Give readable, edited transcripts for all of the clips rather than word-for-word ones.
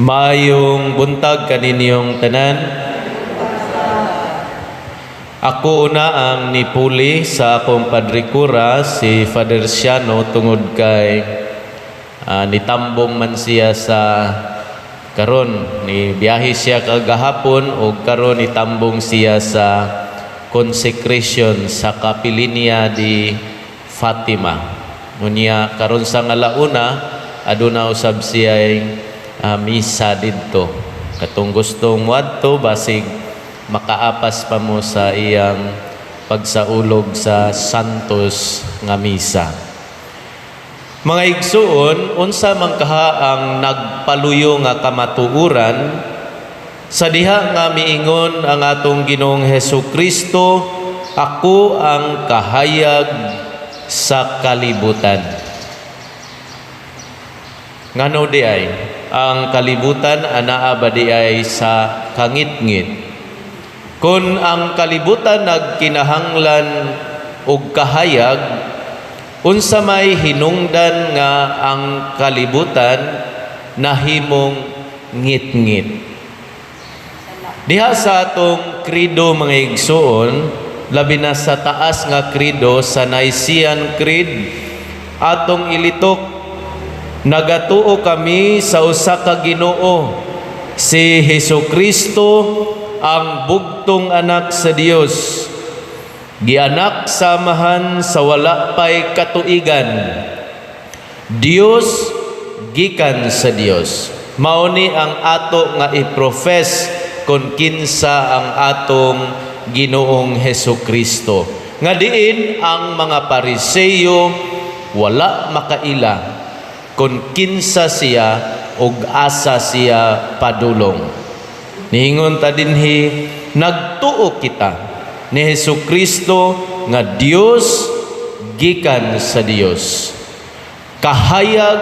Mayong buntag kaninyong tanan. Ako una ang nipuli sa akong padrikura si Father Siano tungod kay nitambong man siya sa karon ni biyahe siya kagahapon o karon nitambong siya sa consecration sa Kapilinya di Fatima. Unya karon sa ngalauna aduna usab siya misa didto. Katong gustong wadto basig makaapas pa mo sa iyang pagsaulog sa Santos nga misa. Mga igsuon, unsa man kaha ang nagpaluyo nga kamatuoran sa diha nga miingon ang atong Ginoong Hesukristo, ako ang kahayag sa kalibutan. Ngano di ay ang kalibutan anaa ba di ay sa kangit-ngit? Kung ang kalibutan nagkinahanglan og kahayag, unsa may hinungdan nga ang kalibutan nahimong ngit-ngit. Diha sa atong krido mga igsoon, labi na sa taas nga krido sa Nicene Creed, atong ilitok, nagatuo kami sa usa ka Ginoo, si Hesukristo, ang bugtong anak sa Dios, gianak samahan sa wala pay katuigan, Dios gikan sa Dios. Mao ni ang ato nga i-profess kon kinsa ang atong Ginoong Hesukristo. Nga diin ang mga Pariseo wala makaila kung kinsa siya ug asa siya padulong. Niingon ta dinhi, nagtuo kita ni Hesukristo nga Dios gikan sa Dios, kahayag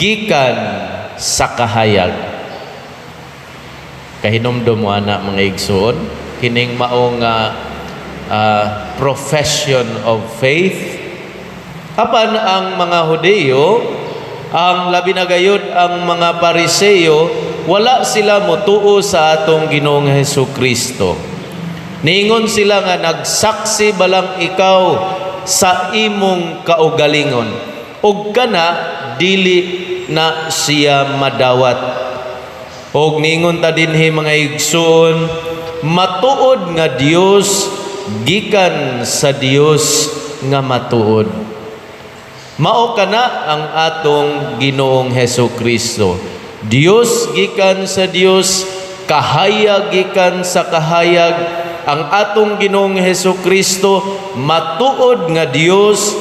gikan sa kahayag. Kahinomdom mo ana mga igsoon, kining mao nga profession of faith. Apan ang mga Hudeo, ang labi na gayud ang mga Pariseo, wala sila motuo sa atong Ginoong Hesukristo. Ningon sila nga nagsaksi balang ikaw sa imong kaugalingon, ug kana dili na siya madawat. Og ningon ta dinhi mga igsoon, matuod nga Dios gikan sa Dios nga matuod. Mao kana ang atong Ginoong Hesukristo. Dios gikan sa Dios, kahayag gikan sa kahayag. Ang atong Ginoong Hesukristo matuod nga Dios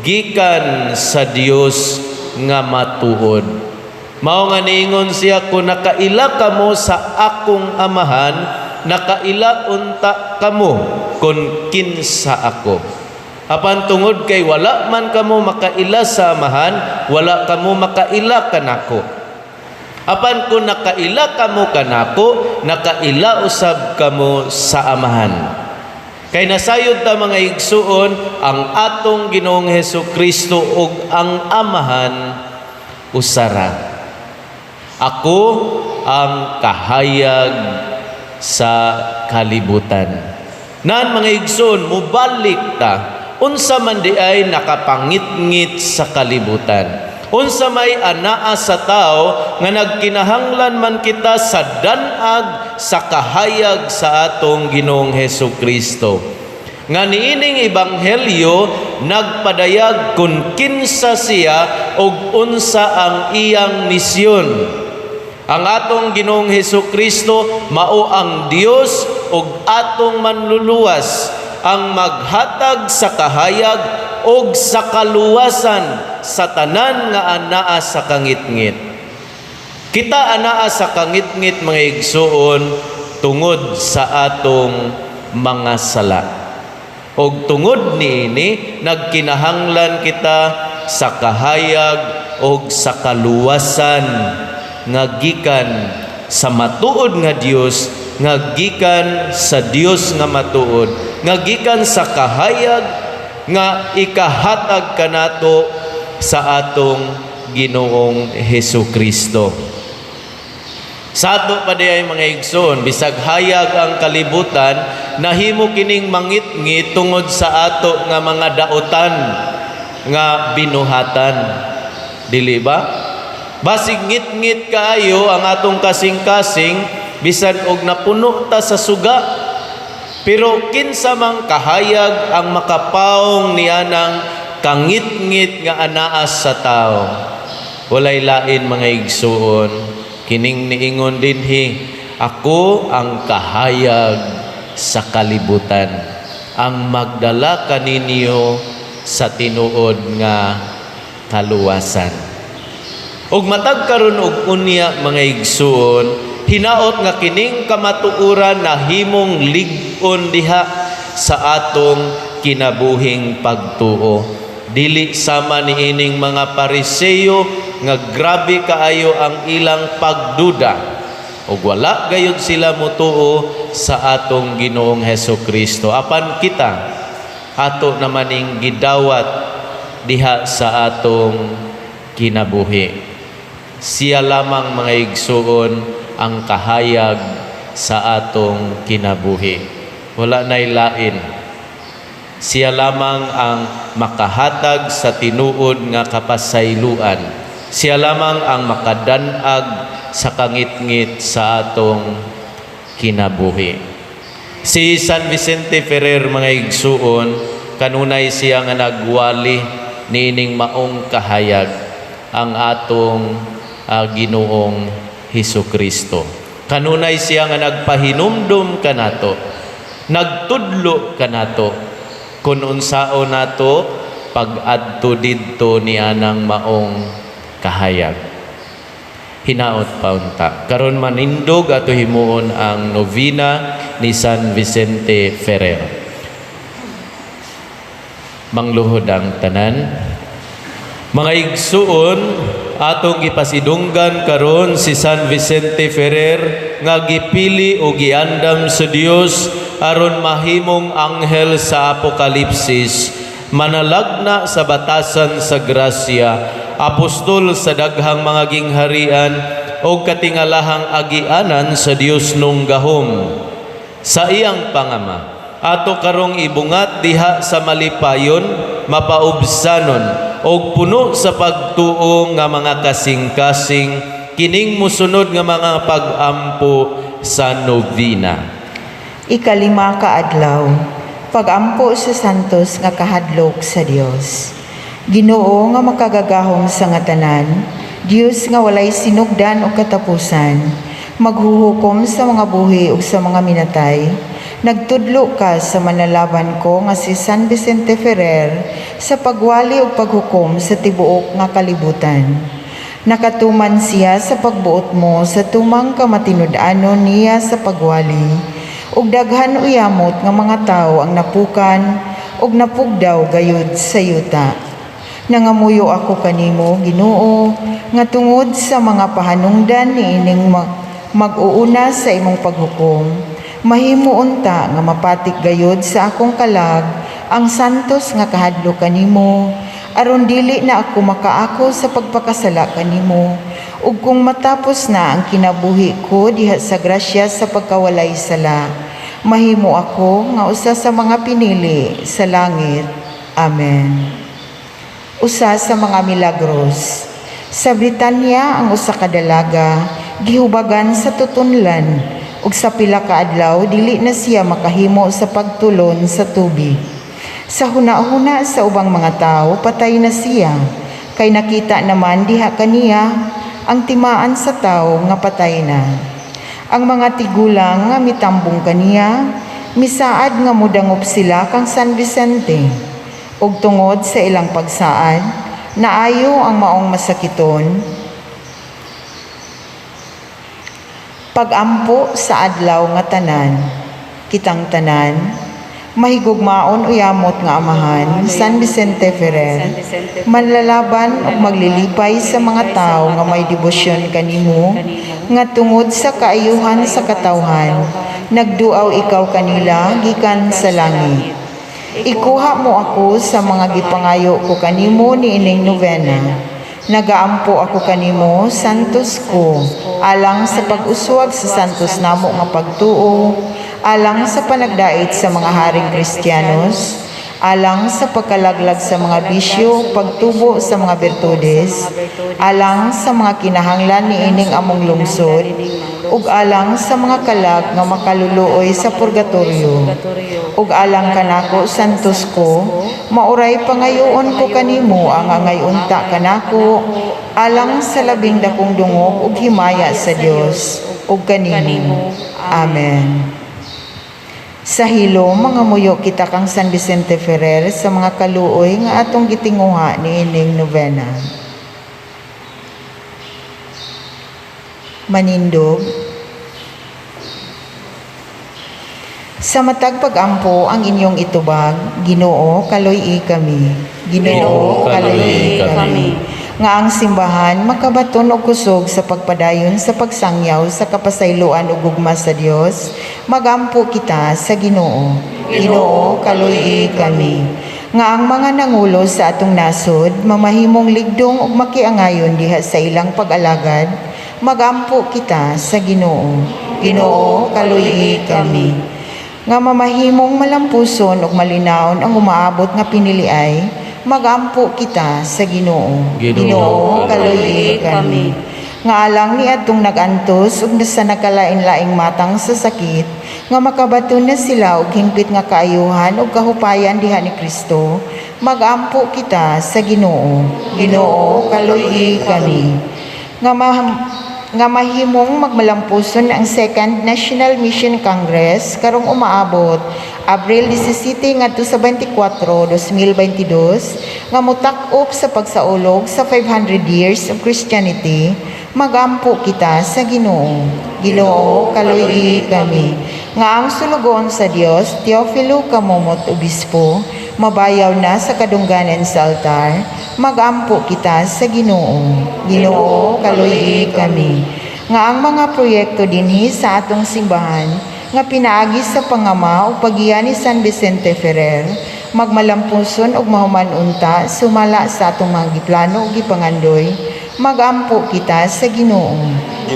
gikan sa Dios nga matuod. Mao nga niingon siya, kung nakaila kamo sa akong amahan, nakaila unta kamo kung kinsa ako. Apan tungod kay wala man kamo makaila sa amahan, wala kamo makaila kanako. Apan kung nakaila kamo kanako, nakaila usab kamo sa amahan. Kay nasayod ta mga igsuon, ang atong Ginoong Hesukristo ug ang amahan usara. Ako ang kahayag sa kalibutan. Nan mga igsoon, mubalik ta. Unsa man di ay nakapangit-ngit sa kalibutan. Unsa may anaa sa tao nga nagkinahanglan man kita sa danag sa kahayag sa atong Ginoong Hesukristo. Nga niining ebanghelyo nagpadayag kung kinsa siya ug unsa ang iyang misyon. Ang atong Ginoong Hesukristo mao ang Dios ug atong manluluwas, ang maghatag sa kahayag o sa kaluwasan sa tanan nga anaa sa kangit-ngit. Kita anaa sa kangit-ngit mga igsoon tungod sa atong mga sala. O tungod niini nagkinahanglan kita sa kahayag o sa kaluwasan nga gikan sa matuod nga Dios, nga gikan sa Dios nga matuod, nga gikan sa kahayag nga ikahatag kanato sa atong Ginoong Hesukristo. Sa ato pa diay mga igsoon, bisag hayag ang kalibutan, nahimo kining mangit-ngit tungod sa ato nga mga daotan nga binuhatan. Dili ba? Basig ngit-ngit kaayo ang atong kasing-kasing, bisan og napuno ta sa suga. Pero kinsa mang kahayag ang makapaong niyanang kangit-ngit nga anaas sa tao. Walay lain mga igsoon, kining niingon dinhi, ako ang kahayag sa kalibutan, ang magdala kaninyo sa tinuod nga kaluwasan. Ug matag karon og unya mga igsoon, hinaot nga kining kamatuoran na himong lig-on diha sa atong kinabuhing pagtuo. Dili sama ni ining mga Pariseyo nga grabe kaayo ang ilang pagduda, ug wala gayud sila motuo sa atong Ginoong Hesukristo. Apan kita ato namaning gidawat diha sa atong kinabuhi. Siya lamang mga igsuon ang kahayag sa atong kinabuhi. Wala nay lain. Siya lamang ang makahatag sa tinuod nga kapasayloan. Siya lamang ang makadanag sa kangit-ngit sa atong kinabuhi. Si San Vicente Ferrer mga igsuon, kanunay siya nga nagwali niining maong kahayag ang atong Ginoong Hesukristo. Kanunay siya nga nagpahinumdum kanato, nagtudlo kanato, kung unsao nato pag-adto didto niya ng maong kahayag. Hinaot pa unta. Karon manindog ato himuon ang novena ni San Vicente Ferrer. Mangluhod ang tanan. Mga igsuon, atong gipasidunggan karon si San Vicente Ferrer nga gipili o giandam sa Dios aron mahimong anghel sa Apokalipsis, manalagna sa batasan sa grasya, apostol sa daghang mga gingharian o katingalahang agianan sa Dios nung gahom. Sa iyang pangama, ato karong ibungat diha sa malipayon, mapaubsanon, o puno sa pagtuo nga mga kasing-kasing, kining musunod nga mga pag-ampo sa novena. Ikalima ka adlaw, pag-ampo sa santos nga kahadlok sa Dios. Ginoo nga makagagahom sa nga tanan, Dios nga walay sinugdan o katapusan, maghuhukom sa mga buhi ug sa mga minatay. Nagtudlo ka sa manalaban ko nga si San Vicente Ferrer sa pagwali ug paghukom sa tibuok nga kalibutan. Nakatuman siya sa pagbuot mo sa tumang kamatinud-anon niya sa pagwali, ug daghan uyamot nga mga tao ang napukan ug napugdaw gayud sa yuta. Nangamuyo ako kanimo, Ginoo, nga tungod sa mga pahanungdan niining mag-uuna sa imong paghukom, mahimo unta nga mapatik gayud sa akong kalag ang santos nga kahadlok kanimo, aron dili na ako makaako sa pagpakasala kanimo, ug kung matapos na ang kinabuhi ko diha sa grasya sa pagkawalay sala, mahimo ako nga usa sa mga pinili sa langit. Amen. Usa sa mga milagros. Sa Britanya ang usa ka dalaga gihubagan sa tutunlan, ug sa pila ka adlaw dili na siya makahimo sa pagtulon sa tubig. Sa huna-huna sa ubang mga tao patay na siya, kay nakita naman diha kaniya ang timaan sa tao nga patay na. Ang mga tigulang nga mitambong kaniya, misaad nga mudangop sila kang San Vicente. Ug tungod sa ilang pagsaad, naayo ang maong masakiton. Pag-ampo sa adlaw nga tanan, kitang tanan, mahigugmaon uyamot nga amahan, San Vicente Ferrer, manlalaban ug maglilipay sa mga tao nga may debosyon kanimo, nga tungod sa kaayuhan sa katawhan, nagduaw ikaw kanila gikan sa langit. Ikuha mo ako sa mga gipangayo ko kanimo niining novena, Nagaampo ako kanimo, santos ko, alang sa pag-uswag sa santos namo nga pagtuo, alang sa panagdait sa mga haring Kristiyanos, alang sa pagkalaglag sa mga bisyo, pagtubo sa mga bertudes, alang sa mga kinahanglan ni ining among lungsod, ug alang sa mga kalag nga makaluluoy sa purgatorio, ug alang kanako santos ko, mauray pangayoon ko kanimo ang angayunta kanako, alang sa labing dakong dungog ug himaya sa Dios ug kanimo. Amen. Sa hilo, mga muyo kita kang San Vicente Ferrer sa mga kaluoy nga atong gitinguha ni ining novena. Manindog. Sa matag pag-ampo ang inyong itubag, Ginoo, kaloy kami. Ginoo, kaloy kami. Nga ang simbahan makabaton og kusog sa pagpadayon sa pagsangyaw sa kapasayloan ug gugma sa Dios, magampo kita sa Ginoo. Ginoo, kaloy kami. Nga ang mga nangulo sa atong nasod mamahimong ligdong ug makiangayon diha sa ilang pag-alagad, magampo kita sa Ginoo. Ginoo, kaloy kami. Nga mamahimong malampuson ug malinaon ang umaabot nga piniliay, magampo kita sa Ginoo. Ginoo, kaloy kami. Nga alang ni atong nagantos ug sa nakalain-laing matang sa sakit, nga makabaton na sila og hingpit nga kaayuhan ug kahupayan diha ni Kristo, magampo kita sa Ginoo. Ginoo, kaloy kami. Nga mahimong magmalampuson ang Second National Mission Congress karong umaabot Abril 17 ngadto sa 24, 2022 nga mutak-op sa pagsaulog sa 500 years of Christianity, magampo kita sa Ginoo. Ginoo, kaloy kami. Nga ang sulugon sa Dios, Teofilo Kamomot Obispo, mabayaw na sa kadungganan sa altar, magampo kita sa Ginoo. Ginoo, kaloy kami. Nga ang mga proyekto dinhi sa atong simbahan, nga pinaagi sa pangama o paggiya ni San Vicente Ferrer, magmalampuson og mahuman unta sumala sa atong mga giplano ug gipangandoy, magampo kita sa Ginoo.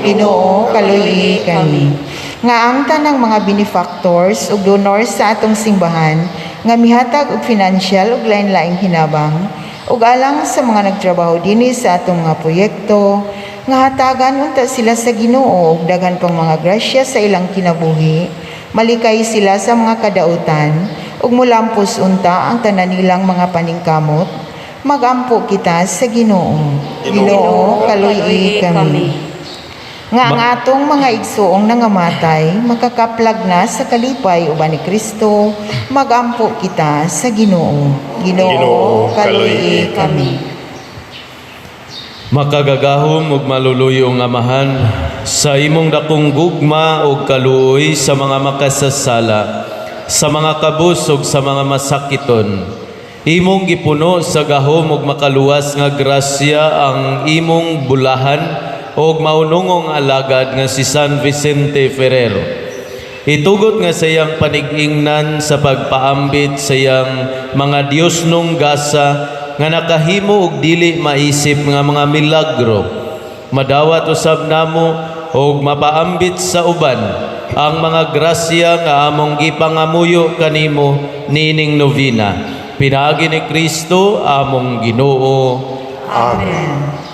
Ginoo, kaloy kami. Nga ang tanang mga benefactors ug donors sa atong simbahan nga mihatag og financial ug lain-laing hinabang ug alang sa mga nagtrabaho dinhi sa atong mga proyekto, nga hatagan unta sila sa Ginoo ug daghan pang mga grasya sa ilang kinabuhi, malikay sila sa mga kadautan ug mulampos unta ang tanan nilang mga paningkamot, magampo kita sa Ginoo. Ginoo, kaloy kami. Nga ang atong mga igsoong nangamatay, makakaplag na sa kalipay uban ni Kristo, magampo kita sa Ginoo. Ginoo, kaloy kami. Makagagahom ug maluluyong Amahan, sa imong dakong gugma ug kaluoy sa mga makasasala, sa mga kabus ug sa mga masakiton, imong gipuno sa gahom ug makaluwas nga grasya ang imong bulahan og maunungong alagad nga si San Vicente Ferrer. Itugot nga sa iyang panig-ingnan sa pagpaambit sa iyang mga Diosnong gasa nga nakahimo og dili maisip nga mga milagro. Madawat usab namo og mapaambit sa uban ang mga grasya nga among gipangamuyo kanimo nining novena. Pinaagi ni Kristo among Ginoo. Amen.